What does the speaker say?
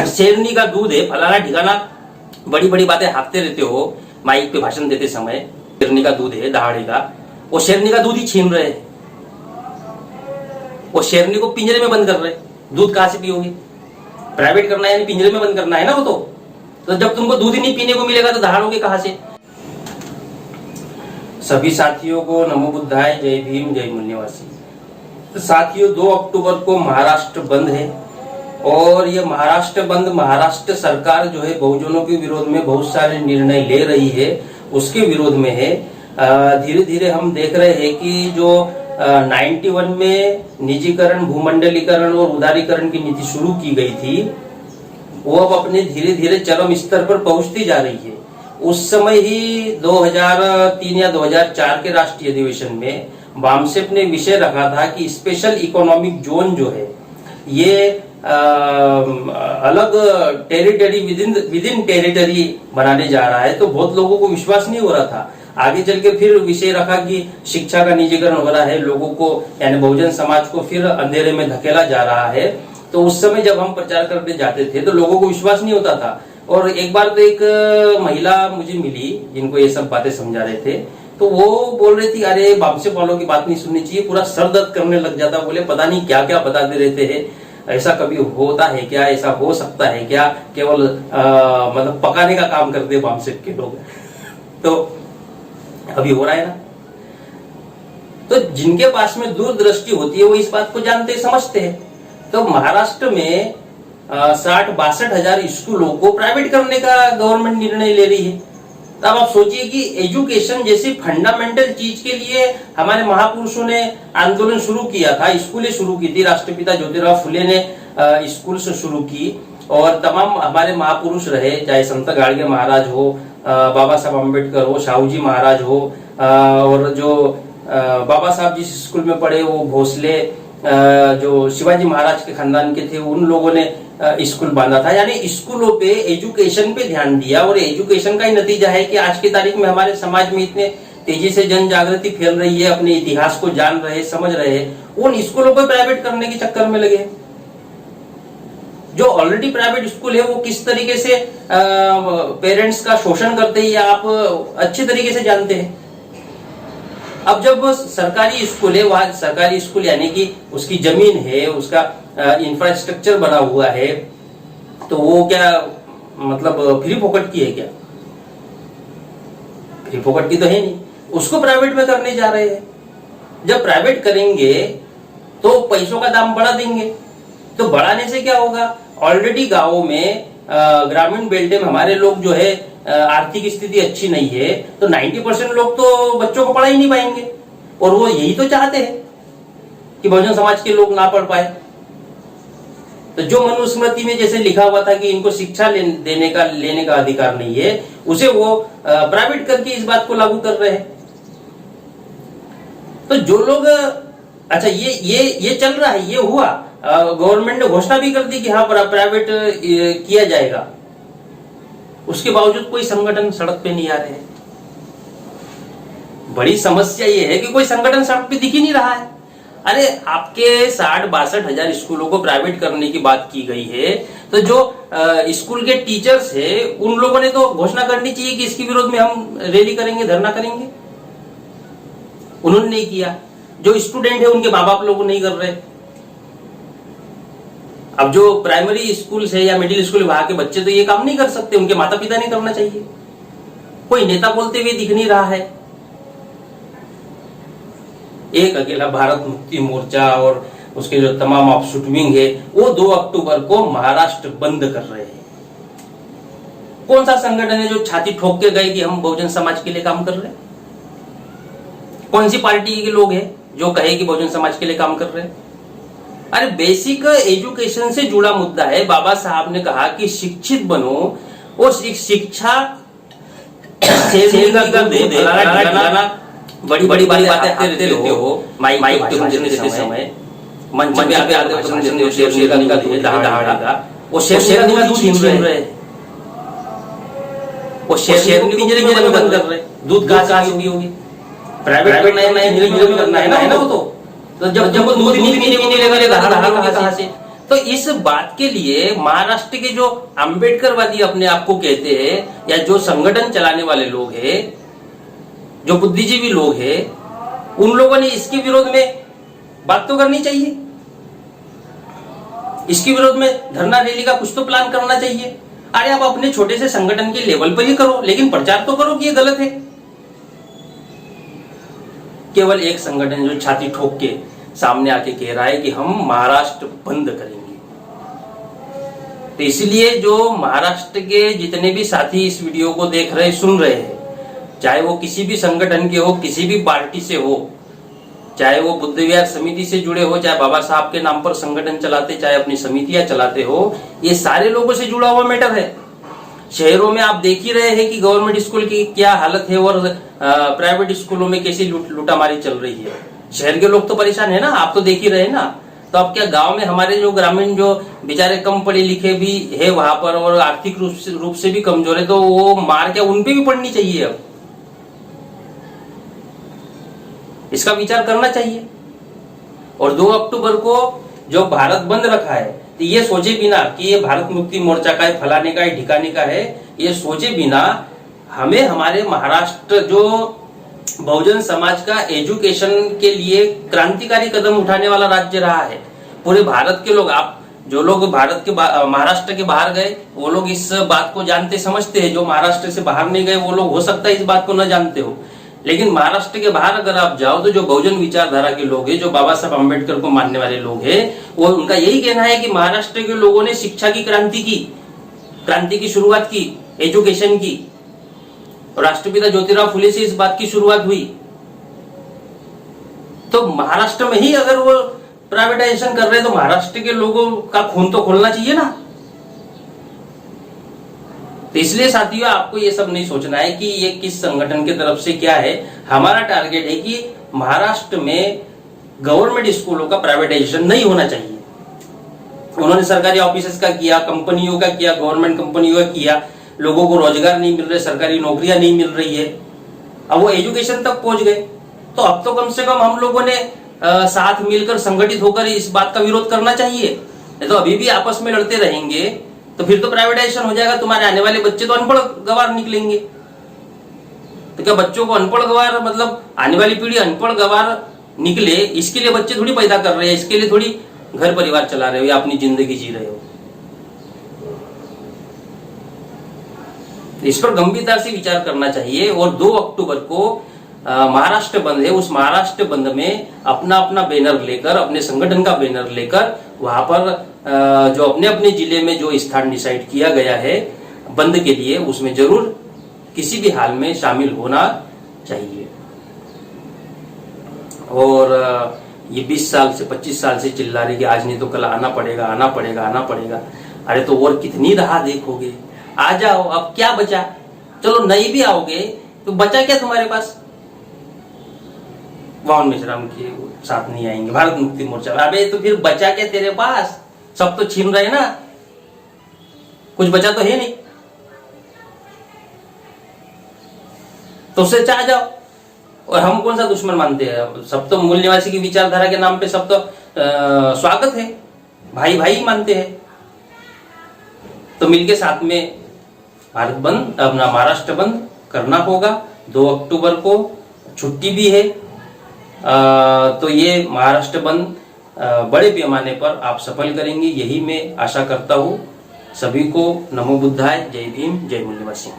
शेरनी का दूध है, फलाना ठिकाना, बड़ी बड़ी बातें हाँकते रहते हो माइक पे भाषण देते समय। शेरनी का दूध है, दहाड़े का, वो शेरनी का दूध ही छीन रहे हैं। वो शेरनी को पिंजरे में बंद कर रहे, दूध कहां से पियोगे? प्राइवेट करना है यानी पिंजरे में बंद करना है ना वो तो जब तुमको दूध ही नहीं पीने को मिलेगा तो दहाड़ोगे कहां से? सभी साथियों को नमो बुद्धाय, जय भीम, जय मूल्यवासी। तो साथियों, 2 अक्टूबर को महाराष्ट्र बंद है और ये महाराष्ट्र बंद, महाराष्ट्र सरकार जो है बहुजनों के विरोध में बहुत सारे निर्णय ले रही है, उसके विरोध में है। धीरे धीरे हम देख रहे हैं कि जो 91 में निजीकरण, भूमंडलीकरण और उदारीकरण की नीति शुरू की गई थी, वो अब अपने धीरे धीरे चरम स्तर पर पहुंचती जा रही है। उस समय ही 2003 या 2004 के राष्ट्रीय अधिवेशन में बामसेप ने विषय रखा था कि स्पेशल इकोनॉमिक जोन जो है ये अलग टेरिटरी, विद इन टेरिटरी बनाने जा रहा है। तो बहुत लोगों को विश्वास नहीं हो रहा था। आगे चल के फिर विषय रखा कि शिक्षा का निजीकरण हो रहा है, लोगों को यानी बहुजन समाज को फिर अंधेरे में धकेला जा रहा है। तो उस समय जब हम प्रचार करने जाते थे तो लोगों को विश्वास नहीं होता था। और एक बार तो एक महिला मुझे मिली जिनको ये सब बातें समझा रहे थे, तो वो बोल रही थी, अरे बामसेप वालों की बात नहीं सुननी चाहिए, पूरा सर दर्द करने लग जाता। बोले पता नहीं क्या क्या बताते रहते हैं, ऐसा कभी होता है क्या, ऐसा हो सकता है क्या, केवल मतलब पकाने का काम करते हैं बामसेप के लोग। तो अभी हो रहा है ना। तो जिनके पास में दूरदृष्टि होती है वो इस बात को जानते समझते हैं। तो महाराष्ट्र में 60-62 हजार स्कूलों को प्राइवेट करने का गवर्नमेंट निर्णय ले रही है। तो अब आप सोचिए कि एजुकेशन जैसी फंडामेंटल चीज के लिए हमारे महापुरुषों ने आंदोलन शुरू किया था, स्कूलें शुरू की थी। राष्ट्रपिता ज्योतिराव फुले ने स्कूल से शुरू की और तमाम हमारे महापुरुष रहे, चाहे संत गाडगे महाराज हो, बाबा साहब अम्बेडकर हो, शाहूजी महाराज हो, और जो बाबा साहब जिस स्कूल में पढ़े वो भोसले, जो शिवाजी महाराज के खानदान के थे, उन लोगों ने स्कूल बांधा था। यानी स्कूलों पे, एजुकेशन पे ध्यान दिया। और एजुकेशन का ही नतीजा है कि आज की तारीख में हमारे समाज में इतने तेजी से जन जागृति फैल रही है, अपने इतिहास को जान रहे, समझ रहे हैं। उन स्कूलों को प्राइवेट करने के चक्कर में लगे। जो ऑलरेडी प्राइवेट स्कूल है वो किस तरीके से पेरेंट्स का शोषण करते हैं आप अच्छे तरीके से जानते हैं। अब जब सरकारी स्कूल है, वहां सरकारी स्कूल यानी कि उसकी जमीन है, उसका इंफ्रास्ट्रक्चर बना हुआ है, तो वो क्या मतलब फ्री फोकट की है क्या? फ्री फोकट की तो है नहीं। उसको प्राइवेट में करने जा रहे हैं। जब प्राइवेट करेंगे तो पैसों का दाम बढ़ा देंगे। तो बढ़ाने से क्या होगा? ऑलरेडी गांवों में, ग्रामीण बेल्ट में हमारे लोग जो है आर्थिक स्थिति अच्छी नहीं है, तो 90% लोग तो बच्चों को पढ़ा ही नहीं पाएंगे। और वो यही तो चाहते हैं कि बहुजन समाज के लोग ना पढ़ पाए। तो जो मनुस्मृति में जैसे लिखा हुआ था कि इनको शिक्षा लेने का अधिकार नहीं है, उसे वो प्राइवेट करके इस बात को लागू कर रहे हैं। तो जो लोग, अच्छा ये चल रहा है, ये हुआ, गवर्नमेंट ने घोषणा भी कर दी कि हाँ प्राइवेट किया जाएगा। उसके बावजूद कोई संगठन सड़क पे नहीं आ रहे हैं। बड़ी समस्या ये है कि कोई संगठन सड़क पे दिख ही नहीं रहा है। अरे आपके 60-62 हजार स्कूलों को प्राइवेट करने की बात की गई है, तो जो स्कूल के टीचर्स है उन लोगों ने तो घोषणा करनी चाहिए कि इसके विरोध में हम रैली करेंगे, धरना करेंगे। उन्होंने नहीं किया। जो स्टूडेंट है उनके माँ बाप लोग नहीं कर रहे। अब जो प्राइमरी स्कूल है या मिडिल स्कूल, वहां के बच्चे तो ये काम नहीं कर सकते, उनके माता पिता नहीं करना चाहिए। कोई नेता बोलते हुए दिख नहीं रहा है। एक अकेला भारत मुक्ति मोर्चा और उसके जो तमाम ऑफशूट विंग है वो 2 अक्टूबर को महाराष्ट्र बंद कर रहे हैं। कौन सा संगठन है जो छाती ठोक के गए कि हम बहुजन समाज के लिए काम कर रहे हैं? कौन सी पार्टी के लोग हैं जो कहे कि बहुजन समाज के लिए काम कर रहे हैं? अरे बेसिक एजुकेशन से जुड़ा मुद्दा है। बाबा साहब ने कहा कि शिक्षित बनो और शिक्षा बड़ी बड़ी बातें आते रहते हो माइक पे भाषण देते समय, मंच पे आते भाषण देते हो, शेरनी का दूध दहाड़ा, वो शेरनी का दूध छीन रहे हैं, वो शेरनी पिंजरे में बंद कर रहे हैं। दूध कहां से पियोगे? प्राइवेट करना है, करना है ना वो तो जब वो दूध नहीं पीने को मिलेगा, दहाड़ा कहां से? तो इस बात के लिए महाराष्ट्र के जो अंबेडकरवादी अपने आप को कहते हैं या जो संगठन चलाने वाले लोग हैं, जो बुद्धिजीवी लोग हैं, उन लोगों ने इसके विरोध में बात तो करनी चाहिए। इसके विरोध में धरना रैली का कुछ तो प्लान करना चाहिए। अरे आप अपने छोटे से संगठन के लेवल पर ही करो, लेकिन प्रचार तो करो कि ये गलत है। केवल एक संगठन जो छाती ठोक के सामने आके कह रहा है कि हम महाराष्ट्र बंद करेंगे। तो इसलिए जो महाराष्ट्र के जितने भी साथी इस वीडियो को देख रहे सुन रहे हैं, चाहे वो किसी भी संगठन के हो, किसी भी पार्टी से हो, चाहे वो बुद्ध विहार समिति से जुड़े हो, चाहे बाबा साहब के नाम पर संगठन चलाते, चाहे अपनी समितियां चलाते हो, ये सारे लोगों से जुड़ा हुआ मैटर है। शहरों में आप देख ही रहे हैं कि गवर्नमेंट स्कूल की क्या हालत है और प्राइवेट स्कूलों में कैसी लूटामारी चल रही है। शहर के लोग तो परेशान है ना, आप तो देख ही रहे ना। तो अब क्या गांव में हमारे जो ग्रामीण जो बेचारे कम पढ़े लिखे भी है वहां पर और आर्थिक रूप से भी कमजोर है, तो वो मार क्या उन पे भी पड़नी चाहिए। अब इसका विचार करना चाहिए। और 2 अक्टूबर को जो भारत बंद रखा है, तो ये सोचे बिना कि ये भारत मुक्ति मोर्चा का है, फलाने का है, ठिकाने का है, ये सोचे बिना हमें हमारे महाराष्ट्र जो बहुजन समाज का एजुकेशन के लिए क्रांतिकारी कदम उठाने वाला राज्य रहा है, पूरे भारत के लोग, आप जो लोग भारत के महाराष्ट्र के बाहर गए वो लोग इस बात को जानते समझते हैं। जो महाराष्ट्र से बाहर नहीं गए वो लोग हो सकता है इस बात को न जानते हो, लेकिन महाराष्ट्र के बाहर अगर आप जाओ तो जो बहुजन विचारधारा के लोग हैं, जो बाबा साहब अम्बेडकर को मानने वाले लोग हैं, वो उनका यही कहना है कि महाराष्ट्र के लोगों ने शिक्षा की क्रांति की शुरुआत की, एजुकेशन की। राष्ट्रपिता ज्योतिराव फुले से इस बात की शुरुआत हुई। तो महाराष्ट्र में ही अगर वो प्राइवेटाइजेशन कर रहे हैं तो महाराष्ट्र के लोगों का खून तो खोलना चाहिए ना। तो इसलिए साथियों आपको ये सब नहीं सोचना है कि ये किस संगठन की तरफ से क्या है। हमारा टारगेट है कि महाराष्ट्र में गवर्नमेंट स्कूलों का प्राइवेटाइजेशन नहीं होना चाहिए। उन्होंने सरकारी ऑफिसेस का किया, कंपनियों का किया, गवर्नमेंट कंपनियों का किया, लोगों को रोजगार नहीं मिल रहे, सरकारी नौकरियां नहीं मिल रही है, अब वो एजुकेशन तक पहुंच गए। तो अब तो कम से कम हम लोगों ने साथ मिलकर संगठित होकर इस बात का विरोध करना चाहिए। तो अभी भी आपस में लड़ते रहेंगे तो फिर तो प्राइवेटाइजेशन हो जाएगा, तुम्हारे आने वाले बच्चे तो अनपढ़ गवार निकलेंगे। तो क्या बच्चों को अनपढ़ गवार मतलब आने वाली पीढ़ी अनपढ़ गवार निकले, इसके लिए बच्चे थोड़ी पैदा कर रहे हैं, इसके लिए थोड़ी घर परिवार चला रहे हो या अपनी जिंदगी जी रहे हो। इस पर गंभीरता से विचार करना चाहिए। और 2 अक्टूबर को महाराष्ट्र बंद है, उस महाराष्ट्र बंद में अपना अपना बैनर लेकर, अपने संगठन का बैनर लेकर वहां पर जो अपने अपने जिले में जो स्थान डिसाइड किया गया है बंद के लिए, उसमें जरूर किसी भी हाल में शामिल होना चाहिए। और ये 20 साल से 25 साल से चिल्ला रही कि आज नहीं तो कल आना पड़ेगा, आना पड़ेगा, आना पड़ेगा। अरे तो और कितनी राह देखोगे, आ जाओ। अब क्या बचा, चलो नहीं भी आओगे तो बचा क्या तुम्हारे पास। वाहन मेश्राम के साथ नहीं आएंगे, भारत मुक्ति मोर्चा, अबे तो फिर बचा क्या तेरे पास, सब तो छीन रहे ना, कुछ बचा तो है नहीं। तो उससे चाह जाओ। और हम कौन सा दुश्मन मानते हैं, सब तो मूल निवासी की विचारधारा के नाम पे सब तो स्वागत है, भाई भाई मानते हैं। तो मिलके साथ में भारत बंद, अपना महाराष्ट्र बंद करना होगा। 2 अक्टूबर को छुट्टी भी है, तो ये महाराष्ट्र बंद बड़े पैमाने पर आप सफल करेंगे, यही मैं आशा करता हूँ। सभी को नमो बुद्धाय, जय भीम, जय मूल निवासी।